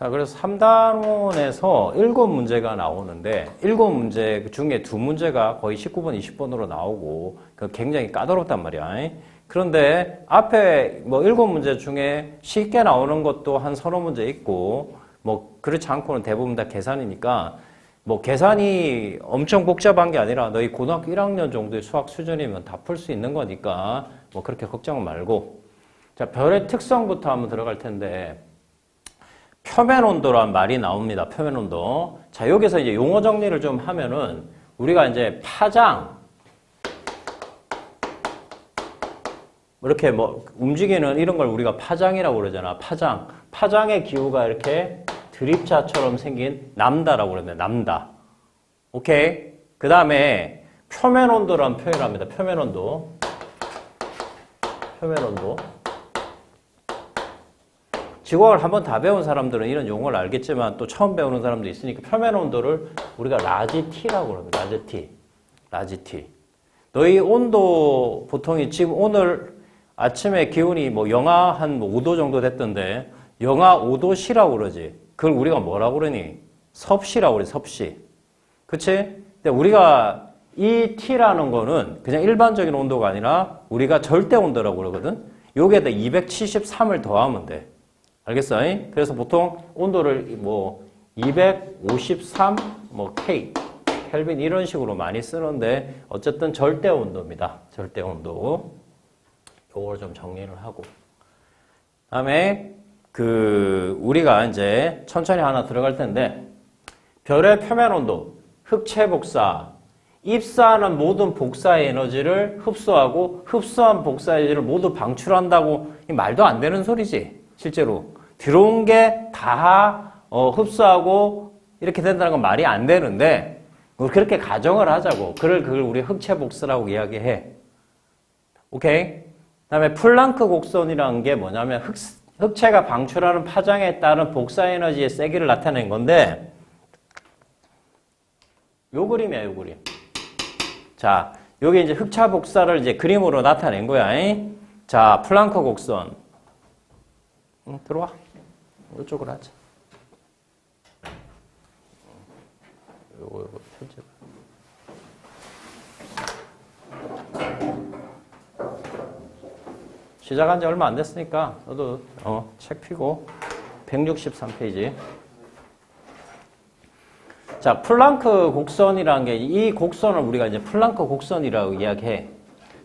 자, 그래서 3단원에서 7문제가 나오는데 7문제 중에 2문제가 거의 19번, 20번으로 나오고 굉장히 까다롭단 말이야. 그런데 앞에 뭐 7문제 중에 쉽게 나오는 것도 한 서너 문제 있고 뭐 그렇지 않고는 대부분 다 계산이니까 뭐 계산이 엄청 복잡한 게 아니라 너희 고등학교 1학년 정도의 수학 수준이면 다 풀 수 있는 거니까 뭐 그렇게 걱정 말고. 자, 별의 특성부터 한번 들어갈 텐데 표면 온도란 말이 나옵니다. 표면 온도. 자, 여기서 이제 용어 정리를 좀 하면은 우리가 이제 파장 이렇게 뭐 움직이는 이런 걸 우리가 파장이라고 그러잖아. 파장. 파장의 기후가 이렇게 드립자처럼 생긴 남다라고 그러는데 남다. 오케이? 그 다음에 표면 온도라는 표현을 합니다. 표면 온도. 표면 온도. 지구학을 한번 다 배운 사람들은 이런 용어를 알겠지만 또 처음 배우는 사람도 있으니까 표면 온도를 우리가 라지 T라고 그럽니다. 라지 T. 라지 T. 너희 온도 보통이 지금 오늘 아침에 기온이 뭐 영하 한 5도 정도 됐던데 영하 5도씨라고 그러지. 그걸 우리가 뭐라고 그러니? 섭씨라고 그래. 섭씨. 그치? 근데 우리가 이 T라는 거는 그냥 일반적인 온도가 아니라 우리가 절대 온도라고 그러거든. 여기에다 273을 더하면 돼. 알겠어? 그래서 보통 온도를 뭐 253 뭐 K, 켈빈 이런 식으로 많이 쓰는데 어쨌든 절대 온도입니다. 절대 온도. 요걸 좀 정리를 하고. 다음에 우리가 이제 천천히 하나 들어갈 텐데 별의 표면 온도, 흑체 복사, 입사하는 모든 복사의 에너지를 흡수하고 흡수한 복사의 에너지를 모두 방출한다고 말도 안 되는 소리지. 실제로 들어온 게 다 흡수하고 이렇게 된다는 건 말이 안 되는데 그렇게 가정을 하자고. 그걸 우리 흑체 복사라고 이야기해. 오케이? 그다음에 플랑크 곡선이라는 게 뭐냐면 흑체가 방출하는 파장에 따른 복사 에너지의 세기를 나타낸 건데 요 그림이야, 요 그림. 자, 여기 이제 흑차 복사를 이제 그림으로 나타낸 거야. 자, 플랑크 곡선. 들어와. 이쪽으로 하자. 요거 편집. 시작한 지 얼마 안 됐으니까 너도 책 펴고 163페이지. 자, 플랑크 곡선이라는 게 이 곡선을 우리가 이제 플랑크 곡선이라고 이야기해.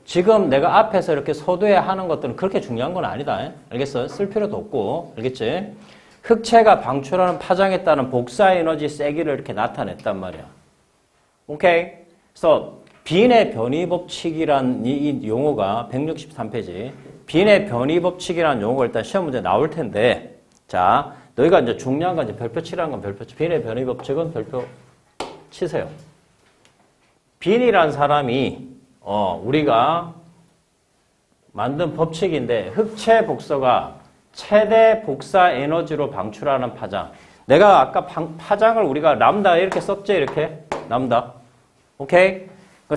지금 내가 앞에서 이렇게 서두에 하는 것들은 그렇게 중요한 건 아니다. 알겠어? 쓸 필요도 없고. 알겠지? 흑체가 방출하는 파장에 따른 복사 에너지 세기를 이렇게 나타냈단 말이야. 오케이? 그래서 빈의 변이 법칙이란 이 용어가 163페이지. 빈의 변이 법칙이라는 용어가 일단 시험 문제 나올 텐데, 자, 너희가 이제 중요한 건 이제 별표 치라는 건 별표 치. 빈의 변이 법칙은 별표 치세요. 빈이란 사람이 우리가 만든 법칙인데 흑체 복사가 최대 복사 에너지로 방출하는 파장. 내가 아까 파장을 우리가 람다 이렇게 썼지, 이렇게 람다. 오케이?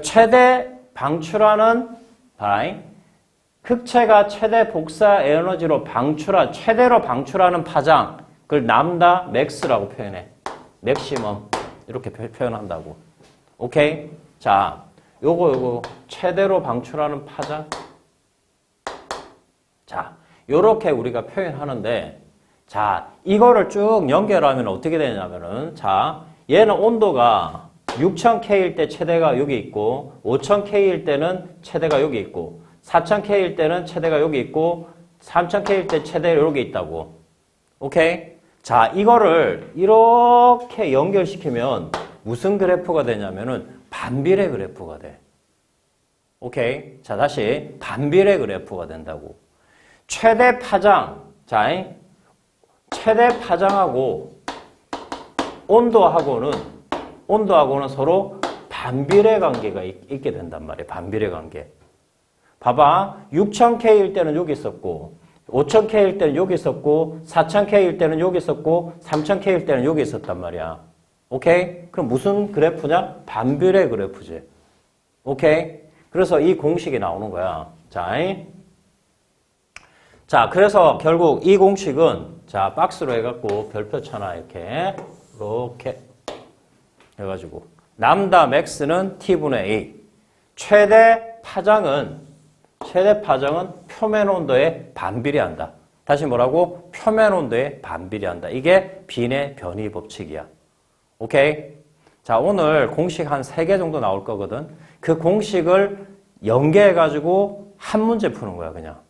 최대 방출하는 흑체가 최대 복사 에너지로 최대로 방출하는 파장. 그걸 람다 맥스라고 표현해. 맥시멈 이렇게 표현한다고. 오케이? 자, 요거 최대로 방출하는 파장. 자, 요렇게 우리가 표현하는데, 자, 이거를 쭉 연결하면 어떻게 되냐면은, 자, 얘는 온도가 6000K일 때 최대가 여기 있고, 5000K일 때는 최대가 여기 있고, 4000K일 때는 최대가 여기 있고, 3000K일 때 최대가 여기 있다고. 오케이? 자, 이거를 이렇게 연결시키면 무슨 그래프가 되냐면은 반비례 그래프가 돼. 오케이? 자, 다시 반비례 그래프가 된다고. 최대 파장, 자, 최대 파장하고 온도하고는 서로 반비례 관계가 있게 된단 말이에요. 반비례 관계. 봐봐. 6000K일 때는 여기 있었고, 5000K일 때는 여기 있었고, 4000K일 때는 여기 있었고, 3000K일 때는 여기 있었단 말이야. 오케이? 그럼 무슨 그래프냐? 반비례 그래프지. 오케이? 그래서 이 공식이 나오는 거야. 자, 자, 그래서 결국 이 공식은 자, 박스로 해갖고 별표 쳐놔. 이렇게 해가지고 람다 맥스는 T분의 A. 최대 파장은 표면 온도에 반비례한다. 다시 뭐라고? 표면 온도에 반비례한다. 이게 빈의 변이 법칙이야. 오케이? 자, 오늘 공식 한 3개 정도 나올 거거든. 그 공식을 연계해가지고 한 문제 푸는 거야, 그냥.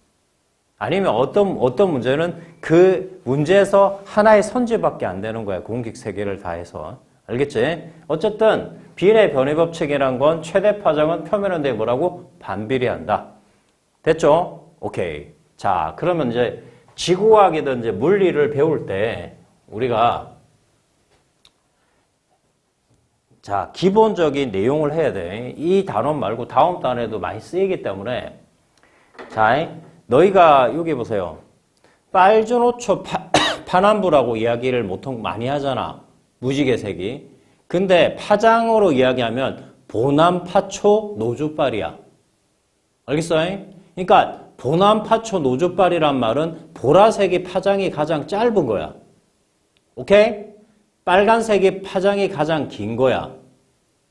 아니면 어떤 문제는 그 문제에서 하나의 선지밖에 안 되는 거야. 공식 3개를 다 해서. 알겠지? 어쨌든 빈의 변이 법칙이란 건 최대 파장은 표면 온도에 뭐라고? 반비례한다. 됐죠? 오케이. 자, 그러면 이제 지구과학이든 이제 물리를 배울 때 우리가 자, 기본적인 내용을 해야 돼. 이 단원 말고 다음 단에도 많이 쓰이기 때문에 자, 너희가 여기 보세요. 빨주노초 파남부라고 이야기를 보통 많이 하잖아. 무지개색이. 근데 파장으로 이야기하면 보남파초 노주빨이야. 알겠어? 그러니까 보남파초 노주빨이란 말은 보라색이 파장이 가장 짧은 거야. 오케이? 빨간색이 파장이 가장 긴 거야.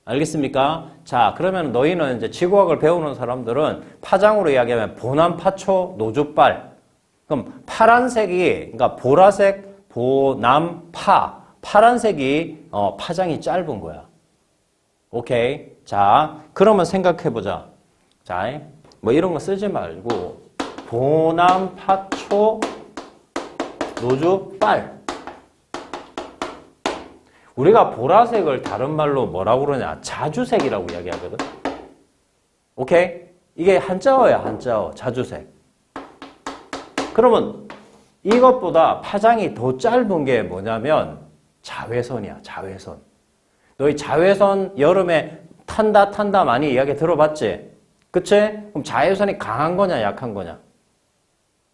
알겠습니까? 자, 그러면 너희는 이제 지구학을 배우는 사람들은 파장으로 이야기하면 보남파초 노주빨. 그럼 파란색이, 그러니까 보라색, 보남파. 파란색이 파장이 짧은 거야. 오케이? 자, 그러면 생각해보자. 자, 뭐 이런 거 쓰지 말고 보남파초 노주빨. 우리가 보라색을 다른 말로 뭐라고 그러냐? 자주색이라고 이야기하거든. 오케이? 이게 한자어야, 한자어. 자주색. 그러면 이것보다 파장이 더 짧은 게 뭐냐면 자외선이야, 자외선. 너희 자외선 여름에 탄다 많이 이야기 들어봤지? 그치? 그럼 자외선이 강한 거냐, 약한 거냐?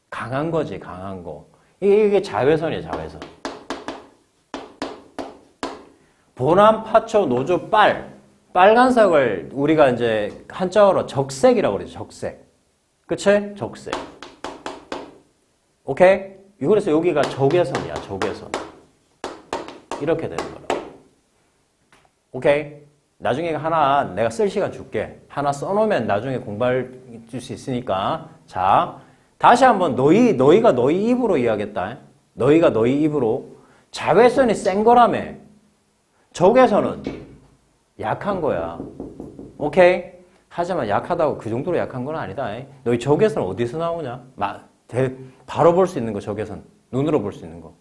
강한 거지, 강한 거. 이게 자외선이야, 자외선. 보남파초 노주빨. 빨간색을 우리가 이제 한자어로 적색이라고 그러죠, 적색. 그치? 적색. 오케이? 그래서 여기가 적외선이야, 적외선. 이렇게 되는 거라고. 오케이? 나중에 하나 내가 쓸 시간 줄게. 하나 써놓으면 나중에 공부할 수 있으니까. 자, 다시 한번 너희가 너희 입으로 이야기했다. 너희가 너희 입으로. 자외선이 센 거라며. 적외선은 약한 거야. 오케이? 하지만 약하다고 그 정도로 약한 건 아니다. 너희 적외선 어디서 나오냐? 바로 볼 수 있는 거, 적외선. 눈으로 볼 수 있는 거.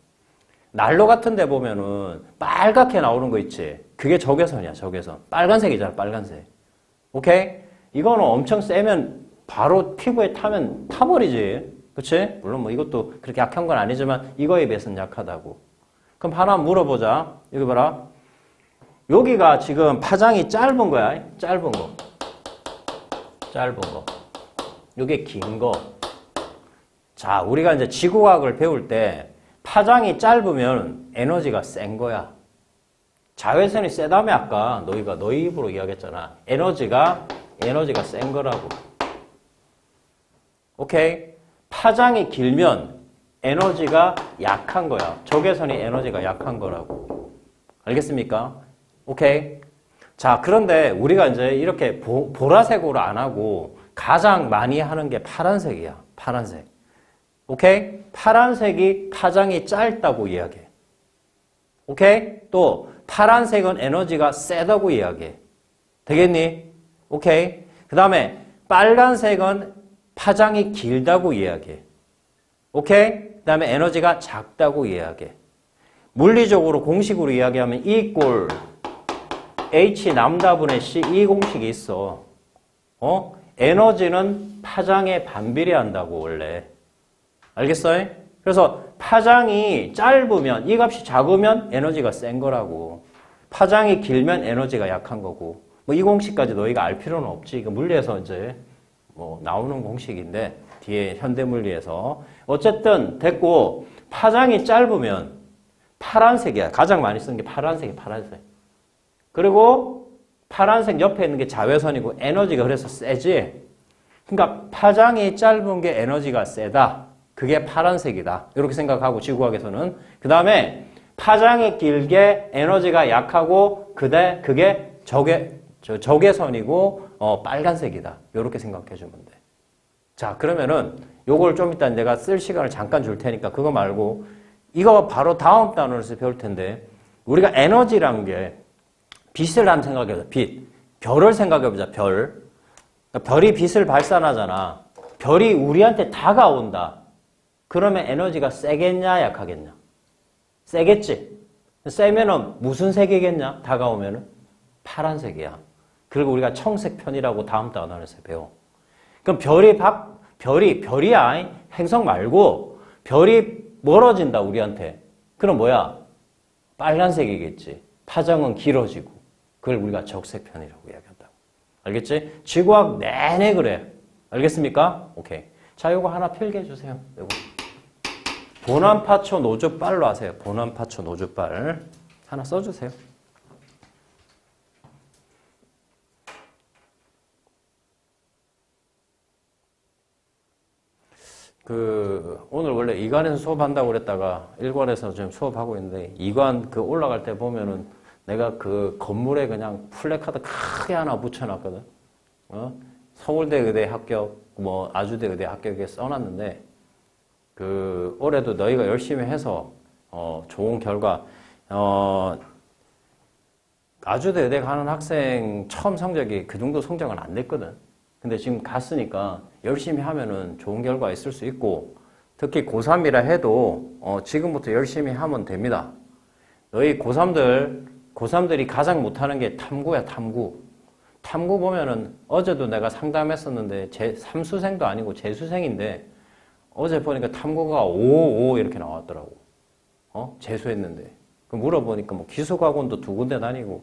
난로 같은 데 보면은 빨갛게 나오는 거 있지? 그게 적외선이야, 적외선. 빨간색이잖아, 빨간색. 오케이? 이거는 엄청 세면 바로 피부에 타면 타버리지. 그치? 물론 뭐 이것도 그렇게 약한 건 아니지만 이거에 비해서는 약하다고. 그럼 하나 물어보자. 여기 봐라. 여기가 지금 파장이 짧은 거야. 짧은 거. 짧은 거. 이게 긴 거. 자, 우리가 이제 지구과학을 배울 때 파장이 짧으면 에너지가 센 거야. 자외선이 세다며 아까 너희가 너희 입으로 이야기했잖아. 에너지가 센 거라고. 오케이? 파장이 길면 에너지가 약한 거야. 적외선이 에너지가 약한 거라고. 알겠습니까? 오케이? 자, 그런데 우리가 이제 이렇게 보라색으로 안 하고 가장 많이 하는 게 파란색이야. 파란색. 오케이? 파란색이 파장이 짧다고 이야기해. 오케이? 또 파란색은 에너지가 세다고 이야기해. 되겠니? 오케이? 그 다음에 빨간색은 파장이 길다고 이야기해. 오케이? 그 다음에 에너지가 작다고 이야기해. 물리적으로 공식으로 이야기하면 E 꼴 H 람다분의 C 이 공식이 있어. 에너지는 파장에 반비례한다고 원래. 알겠어요? 그래서 파장이 짧으면 이 값이 작으면 에너지가 센 거라고. 파장이 길면 에너지가 약한 거고. 뭐 이 공식까지 너희가 알 필요는 없지. 이거 물리에서 이제 뭐 나오는 공식인데 뒤에 현대물리에서 어쨌든 됐고 파장이 짧으면 파란색이야. 가장 많이 쓰는 게 파란색이야. 파란색. 그리고 파란색 옆에 있는 게 자외선이고 에너지가 그래서 세지. 그러니까 파장이 짧은 게 에너지가 세다. 그게 파란색이다. 이렇게 생각하고 지구학에서는. 그 다음에 파장이 길게 에너지가 약하고 그게 적외선이고 빨간색이다. 이렇게 생각해 주면 돼. 자, 그러면은 요걸 좀 이따 내가 쓸 시간을 잠깐 줄 테니까 그거 말고 이거 바로 다음 단원에서 배울 텐데 우리가 에너지란 게 빛을 한번 생각해보자. 빛. 별을 생각해보자. 별. 그러니까 별이 빛을 발산하잖아. 별이 우리한테 다가온다. 그러면 에너지가 세겠냐 약하겠냐? 세겠지. 세면은 무슨 색이겠냐? 다가오면은 파란색이야. 그리고 우리가 청색 편이라고 다음 단원에서 배워. 그럼 별이야. 행성 말고 별이 멀어진다 우리한테. 그럼 뭐야? 빨간색이겠지. 파장은 길어지고. 그걸 우리가 적색편이라고 이야기한다고. 알겠지? 지구학 내내 그래. 알겠습니까? 오케이. 자, 요거 하나 필기해 주세요. 요거. 본환파초 노즐발로 하세요. 본환파초 노즐발. 하나 써주세요. 오늘 원래 2관에서 수업한다고 그랬다가 1관에서 지금 수업하고 있는데 2관 올라갈 때 보면은 내가 건물에 그냥 플래카드 크게 하나 붙여놨거든. 서울대 의대 합격, 아주대 의대 합격에 써놨는데, 올해도 너희가 열심히 해서, 좋은 결과, 아주대 의대 가는 학생 처음 성적이 그 정도 성적은 안 됐거든. 근데 지금 갔으니까 열심히 하면은 좋은 결과 있을 수 있고, 특히 고3이라 해도, 지금부터 열심히 하면 됩니다. 너희 고3들이 가장 못하는 게 탐구야, 탐구. 탐구 보면은 어제도 내가 상담했었는데 삼수생도 아니고 재수생인데 어제 보니까 탐구가 5 이렇게 나왔더라고. 재수했는데. 물어보니까 기숙학원도 2군데 다니고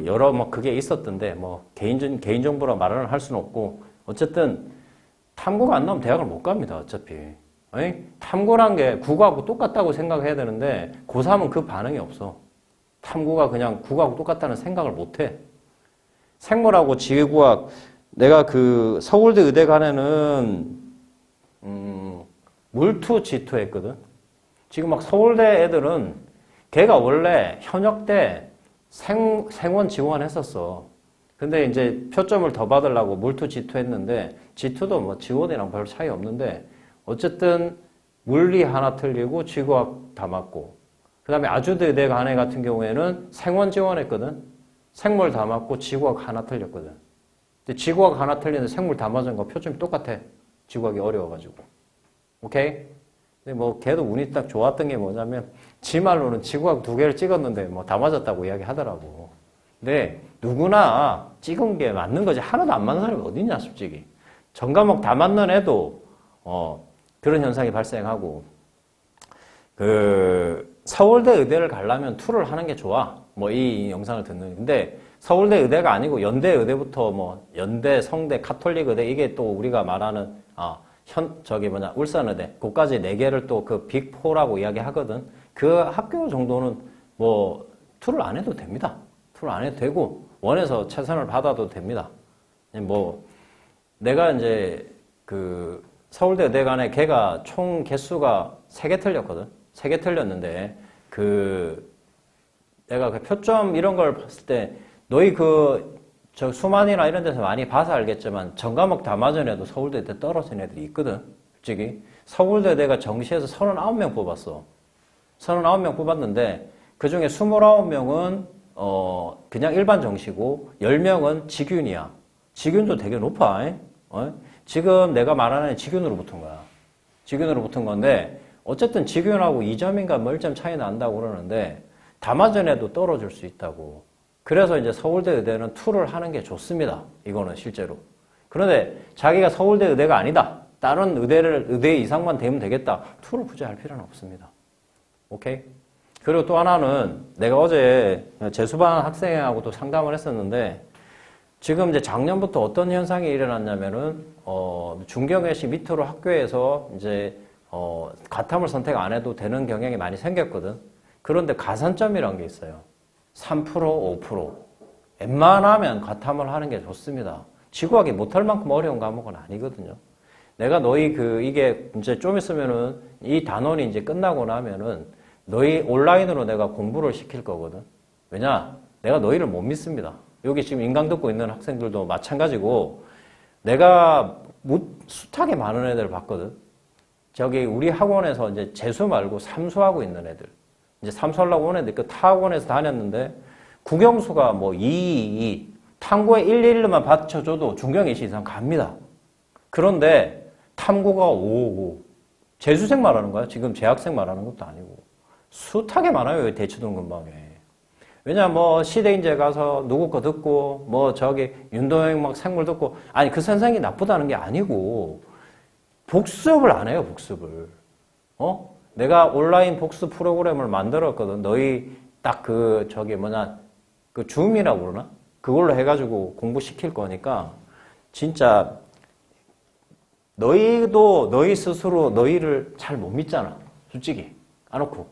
여러 그게 있었던데 개인정보라 말을 할 수는 없고 어쨌든 탐구가 안 나오면 대학을 못 갑니다. 어차피. 탐구란 게 국어하고 똑같다고 생각해야 되는데 고3은 그 반응이 없어. 탐구가 그냥 국어하고 똑같다는 생각을 못 해. 생물하고 지구학 내가 서울대 의대간에는 물투 지투 했거든. 지금 서울대 애들은 걔가 원래 현역 때 생원 지원했었어. 근데 이제 표점을 더 받으려고 물투 지투 했는데 지투도 지원이랑 별 차이 없는데 어쨌든 물리 하나 틀리고 지구학 다 맞고 그 다음에 아주대 의대 간에 같은 경우에는 생원 지원했거든. 생물 다 맞고 지구학 하나 틀렸거든. 근데 지구학 하나 틀리는데 생물 다 맞은 거 표점이 똑같아. 지구학이 어려워가지고. 오케이? 근데 걔도 운이 딱 좋았던 게 뭐냐면 지 말로는 지구학 2개를 찍었는데 다 맞았다고 이야기 하더라고. 근데 누구나 찍은 게 맞는 거지. 하나도 안 맞는 사람이 어딨냐 솔직히. 전 과목 다 맞는 애도 그런 현상이 발생하고 서울대 의대를 가려면 투를 하는 게 좋아. 이 영상을 듣는. 근데 서울대 의대가 아니고 연대 의대부터 연대, 성대, 카톨릭 의대 이게 또 우리가 말하는 울산 의대. 그까지 4개를 또 빅4라고 이야기하거든. 그 학교 정도는 투를 안 해도 됩니다. 투를 안 해도 되고 원에서 최선을 받아도 됩니다. 내가 이제 서울대 의대간에 걔가 총 개수가 3개 틀렸거든. 3개 틀렸는데 내가 표점 이런 걸 봤을 때 너희 수만이나 이런 데서 많이 봐서 알겠지만 전과목 다 맞은 애도 서울대 의대 떨어진 애들이 있거든. 솔직히 서울대 의대가 정시에서 39명 뽑았어. 39명 뽑았는데 그중에 29명은 그냥 일반 정시고 10명은 직윤이야. 직윤도 되게 높아. 지금 내가 말하는 직윤으로 붙은 거야. 직윤으로 붙은 건데 어쨌든 직윤하고 2점인가 1점 차이 난다고 그러는데 다 맞은 애도 떨어질 수 있다고. 그래서 이제 서울대 의대는 투를 하는 게 좋습니다. 이거는 실제로. 그런데 자기가 서울대 의대가 아니다. 다른 의대 이상만 되면 되겠다. 투를 굳이 할 필요는 없습니다. 오케이? 그리고 또 하나는 내가 어제 재수반 학생하고도 상담을 했었는데 지금 이제 작년부터 어떤 현상이 일어났냐면은 중경외시 밑으로 학교에서 이제 과탐을 선택 안 해도 되는 경향이 많이 생겼거든. 그런데 가산점이라는 게 있어요. 3%, 5%. 웬만하면 과탐을 하는 게 좋습니다. 지구학이 못할 만큼 어려운 과목은 아니거든요. 내가 너희 이게 이제 좀 있으면은 이 단원이 이제 끝나고 나면은 너희 온라인으로 내가 공부를 시킬 거거든. 왜냐? 내가 너희를 못 믿습니다. 여기 지금 인강 듣고 있는 학생들도 마찬가지고 내가 숱하게 많은 애들 봤거든. 저기 우리 학원에서 이제 재수 말고 삼수하고 있는 애들. 이제 삼수하려고 온 애들 그 타학원에서 다녔는데 국영수가 뭐 2, 2, 탐구에 1, 1만 받쳐줘도 중경 2시 이상 갑니다. 그런데 탐구가 5, 5. 재수생 말하는 거야. 지금 재학생 말하는 것도 아니고. 숱하게 많아요. 여기 대치동 근방에. 왜냐 뭐 시대인재 가서 누구 거 듣고 뭐 저기 윤도영 막 생물 듣고 아니 그 선생이 나쁘다는 게 아니고 복습을 안 해요. 복습을. 내가 온라인 복습 프로그램을 만들었거든. 너희 딱 그 줌이라고 그러나? 그걸로 해가지고 공부시킬 거니까 진짜 너희도 너희 스스로 너희를 잘 못 믿잖아. 솔직히. 안 놓고.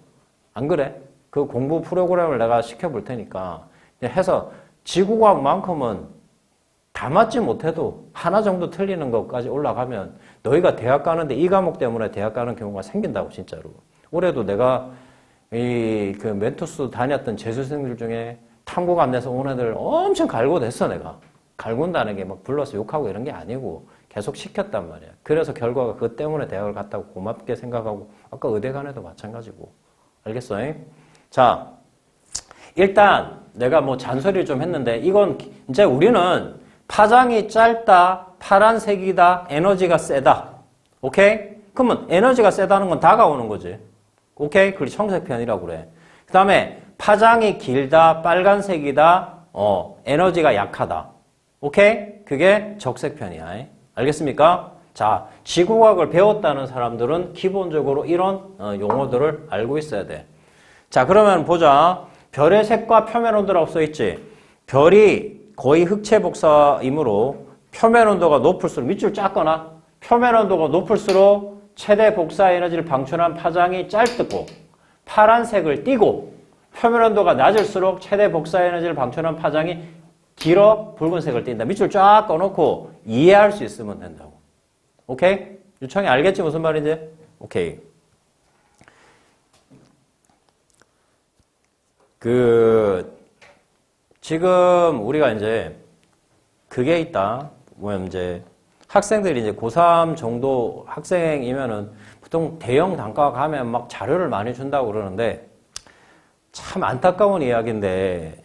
안 그래? 그 공부 프로그램을 내가 시켜볼 테니까 해서 지구과학만큼은 다 맞지 못해도 하나 정도 틀리는 것까지 올라가면 너희가 대학 가는데 이 과목 때문에 대학 가는 경우가 생긴다고 진짜로. 올해도 내가 그 멘토스 다녔던 재수생들 중에 탐구가 안 돼서 온 애들 엄청 갈고댔어 내가. 갈군다는 게 막 불러서 욕하고 이런 게 아니고 계속 시켰단 말이야. 그래서 결과가 그것 때문에 대학을 갔다고 고맙게 생각하고 아까 의대 간 애도 마찬가지고. 알겠어? 자, 일단 내가 뭐 잔소리를 좀 했는데 이건 이제 우리는 파장이 짧다, 파란색이다, 에너지가 세다. 오케이? 그러면 에너지가 세다는 건 다가오는 거지. 오케이? 그게 청색편이라고 그래. 그 다음에 파장이 길다, 빨간색이다, 에너지가 약하다. 오케이? 그게 적색편이야. 알겠습니까? 자, 지구과학을 배웠다는 사람들은 기본적으로 이런 용어들을 알고 있어야 돼. 자, 그러면 보자. 별의 색과 표면 온도라고 써있지. 별이 거의 흑체 복사이므로 표면 온도가 높을수록 밑줄 짰거나 표면 온도가 높을수록 최대 복사 에너지를 방출한 파장이 짧고 파란색을 띠고 표면 온도가 낮을수록 최대 복사 에너지를 방출한 파장이 길어 붉은색을 띈다. 밑줄 쫙 꺼놓고 이해할 수 있으면 된다고. 오케이? 유창이 알겠지 무슨 말인지? 오케이. 지금 우리가 이제 그게 있다. 뭐냐면 이제 학생들이 이제 고3 정도 학생이면은 보통 대형 단과 가면 막 자료를 많이 준다고 그러는데 참 안타까운 이야기인데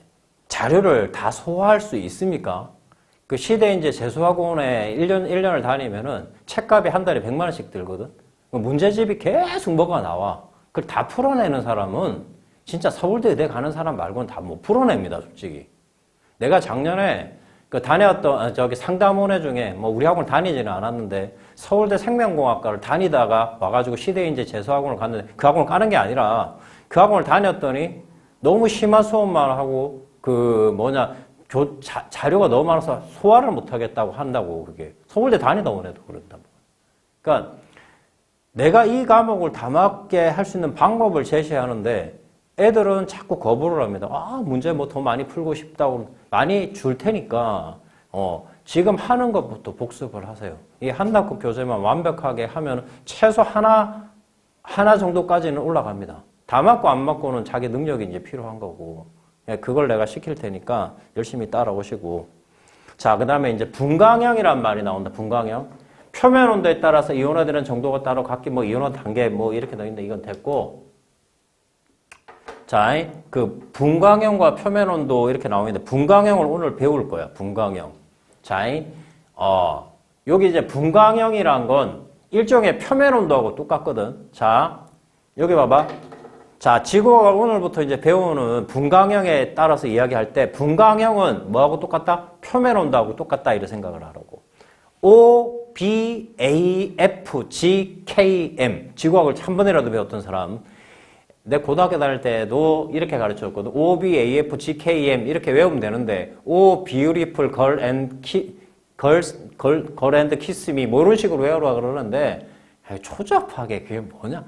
자료를 다 소화할 수 있습니까? 그 시대인재 재수학원에 1년을 다니면은 책값이 한 달에 100만 원씩 들거든? 문제집이 계속 뭐가 나와. 그걸 다 풀어내는 사람은 진짜 서울대 의대 가는 사람 말고는 다 못 풀어냅니다, 솔직히. 내가 작년에 그 다녔던, 상담원회 중에 뭐 우리 학원을 다니지는 않았는데 서울대 생명공학과를 다니다가 와가지고 시대인재 재수학원을 갔는데 그 학원을 까는 게 아니라 그 학원을 다녔더니 너무 심한 수업만 하고 자료가 너무 많아서 소화를 못 하겠다고 한다고 그게. 서울대 다니다 온 애도 그런다. 그러니까 내가 이 과목을 다 맞게 할 수 있는 방법을 제시하는데 애들은 자꾸 거부를 합니다. 문제 뭐 더 많이 풀고 싶다고 많이 줄 테니까 지금 하는 것부터 복습을 하세요. 이 한답급 교재만 완벽하게 하면 최소 하나 정도까지는 올라갑니다. 다 맞고 안 맞고는 자기 능력이 이제 필요한 거고. 그걸 내가 시킬 테니까 열심히 따라오시고. 자, 그 다음에 이제 분광형이란 말이 나온다. 분광형. 표면 온도에 따라서 이온화되는 정도가 따로 각기 뭐 이온화 단계 뭐 이렇게 나있는데 이건 됐고. 자, 그 분광형과 표면 온도 이렇게 나오는데 분광형을 오늘 배울 거야. 분광형. 자, 여기 이제 분광형이란 건 일종의 표면 온도하고 똑같거든. 자, 여기 봐봐. 자, 지구과학 오늘부터 이제 배우는 분광형에 따라서 이야기할 때 분광형은 뭐하고 똑같다? 표면 온도하고 똑같다 이렇게 생각을 하라고. O, B, A, F, G, K, M. 지구과학을 한 번이라도 배웠던 사람. 내 고등학교 다닐 때도 이렇게 가르쳤거든. O, B, A, F, G, K, M 이렇게 외우면 되는데 O, beautiful girl and kiss me 뭐 이런 식으로 외우라 그러는데 초잡하게 그게 뭐냐?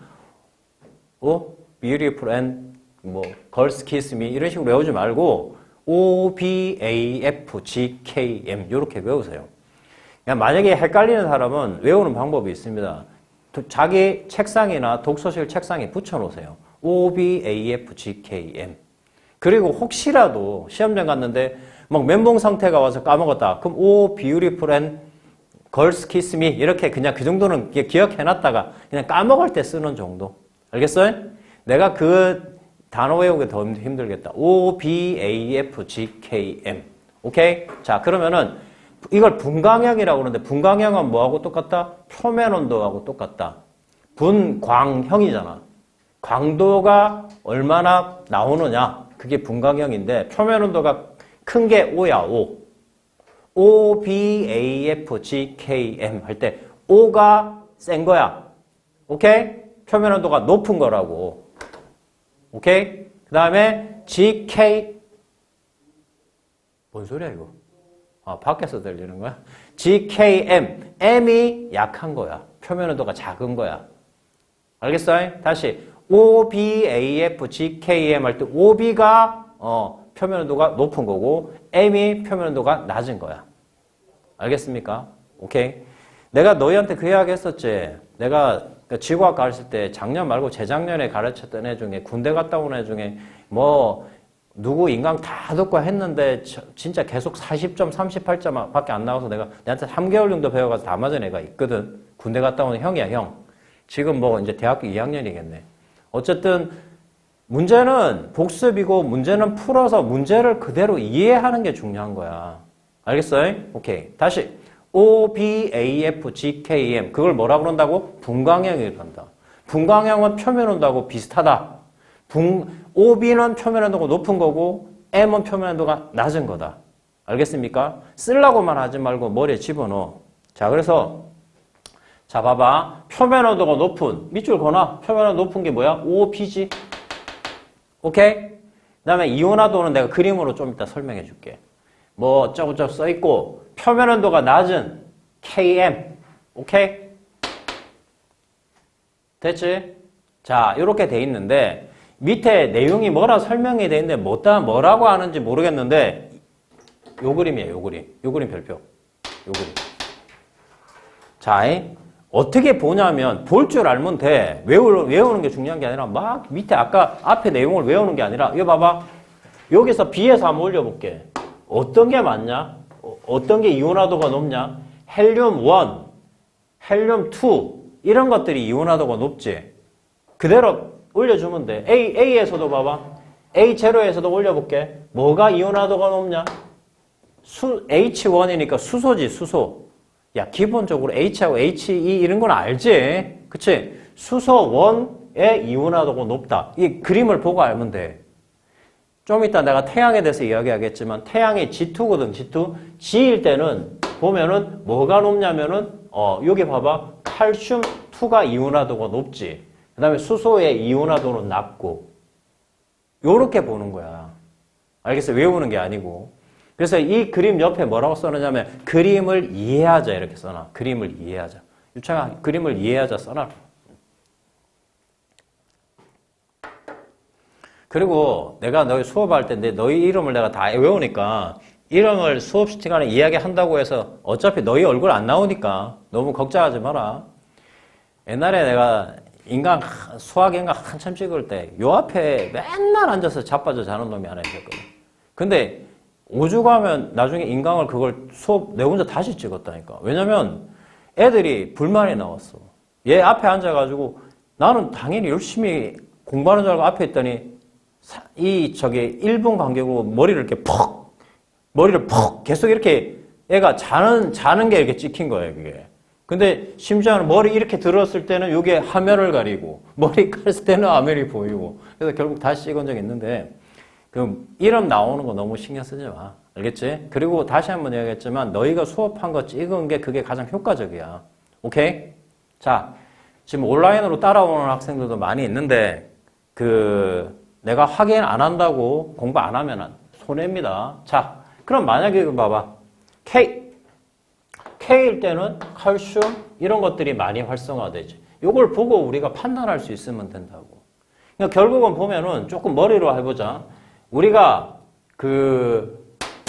O, beautiful and 뭐 girls kiss me 이런 식으로 외우지 말고 O, B, A, F, G, K, M 이렇게 외우세요. 만약에 헷갈리는 사람은 외우는 방법이 있습니다. 자기 책상이나 독서실 책상에 붙여놓으세요. O, B, A, F, G, K, M. 그리고 혹시라도 시험장 갔는데 막 멘붕 상태가 와서 까먹었다. 그럼 O, beautiful and girls kiss me 이렇게 그냥 그 정도는 기억해놨다가 그냥 까먹을 때 쓰는 정도. 알겠어요? 내가 그 단어 외우기 더 힘들겠다. O, B, A, F, G, K, M. 오케이? 자, 그러면은 이걸 분광형이라고 그러는데 분광형은 뭐하고 똑같다? 표면 온도하고 똑같다. 분광형이잖아. 광도가 얼마나 나오느냐? 그게 분광형인데 표면 온도가 큰 게 O야, O. O, B, A, F, G, K, M 할 때 O가 센 거야. 오케이? 표면 온도가 높은 거라고. 오케이? 그 다음에 G, K 뭔 소리야 이거? 아, 밖에서 들리는 거야? G, K, M. M이 약한 거야. 표면 온도가 작은 거야. 알겠어요? 다시 O, B, A, F, G, K, M 할 때 OB가 표면 온도가 높은 거고 M이 표면 온도가 낮은 거야. 알겠습니까? 오케이? 내가 너희한테 그 이야기 했었지. 내가 지구학 가르칠 때 작년 말고 재작년에 가르쳤던 애 중에 군대 갔다 온 애 중에 뭐 누구 인강 다 듣고 했는데 진짜 계속 40점, 38점 밖에 안 나와서 내한테 3개월 정도 배워가서 다 맞은 애가 있거든. 군대 갔다 온 형이야, 형. 지금 뭐 이제 대학교 2학년이겠네. 어쨌든 문제는 복습이고 문제는 풀어서 문제를 그대로 이해하는 게 중요한 거야. 알겠어요? 오케이. 다시 O, B, A, F, G, K, M 그걸 뭐라 그런다고? 분광형이라고 한다. 분광형은 표면 온도하고 비슷하다. O, B는 표면 온도가 높은 거고 M은 표면 온도가 낮은 거다. 알겠습니까? 쓰려고만 하지 말고 머리에 집어넣어. 자, 그래서 자, 봐봐. 표면 온도가 높은 밑줄 거나 표면 온도 높은 게 뭐야? O, B지. 오케이? 그 다음에 이온화도는 내가 그림으로 좀 이따 설명해 줄게. 뭐 어쩌고저쩌고 써있고 표면 온도가 낮은 KM. 오케이? 됐지? 자, 이렇게 돼 있는데 밑에 내용이 뭐라 설명이 돼 있는데 뭐라고 하는지 모르겠는데 요 그림이에요. 요 그림. 요 그림 별표. 요 그림. 자, 어떻게 보냐면 볼 줄 알면 돼. 외우는 게 중요한 게 아니라 막 밑에 아까 앞에 내용을 외우는 게 아니라 이거 봐봐. 여기서 B에서 한번 올려볼게. 어떤 게 맞냐? 어떤 게 이온화도가 높냐? 헬륨 1, 헬륨 2 이런 것들이 이온화도가 높지. 그대로 올려주면 돼. A에서도 봐봐. A0에서도 올려볼게. 뭐가 이온화도가 높냐? H1이니까 수소지, 수소. 야, 기본적으로 H하고 HE 이런 건 알지? 그치? 수소 1의 이온화도가 높다. 이 그림을 보고 알면 돼. 좀 이따 내가 태양에 대해서 이야기하겠지만 태양이 G2거든, G2. G일 때는 보면은 뭐가 높냐면은 여기 봐봐. 칼슘 2가 이온화도가 높지. 그 다음에 수소의 이온화도는 낮고. 요렇게 보는 거야. 알겠어요? 외우는 게 아니고. 그래서 이 그림 옆에 뭐라고 써놓냐면 그림을 이해하자 이렇게 써놔. 그림을 이해하자. 유창아, 그림을 이해하자 써놔. 그리고 내가 너희 수업할 때 너희 이름을 내가 다 외우니까 이름을 수업 시간에 이야기한다고 해서 어차피 너희 얼굴 안 나오니까 너무 걱정하지 마라. 옛날에 내가 수학 인강 한참 찍을 때 요 앞에 맨날 앉아서 자빠져 자는 놈이 하나 있었거든. 근데 5주 가면 나중에 인강을 그걸 수업 내 혼자 다시 찍었다니까. 왜냐면 애들이 불만이 나왔어. 얘 앞에 앉아가지고 나는 당연히 열심히 공부하는 줄 알고 앞에 있더니 1분 간격으로 머리를 퍽 계속 이렇게 애가 자는 게 이렇게 찍힌 거예요, 그게. 근데 심지어는 머리 이렇게 들었을 때는 이게 화면을 가리고 머리 깔았을 때는 화면이 보이고 그래서 결국 다시 찍은 적이 있는데 그 이름 나오는 거 너무 신경 쓰지 마. 알겠지? 그리고 다시 한번 얘기했지만 너희가 수업한 거 찍은 게 그게 가장 효과적이야. 오케이? 자, 지금 온라인으로 따라오는 학생들도 많이 있는데 내가 확인 안 한다고 공부 안 하면 손해입니다. 자, 그럼 만약에 이거 봐봐. K일 때는 칼슘 이런 것들이 많이 활성화되지. 이걸 보고 우리가 판단할 수 있으면 된다고. 그러니까 결국은 보면은 조금 머리로 해보자. 우리가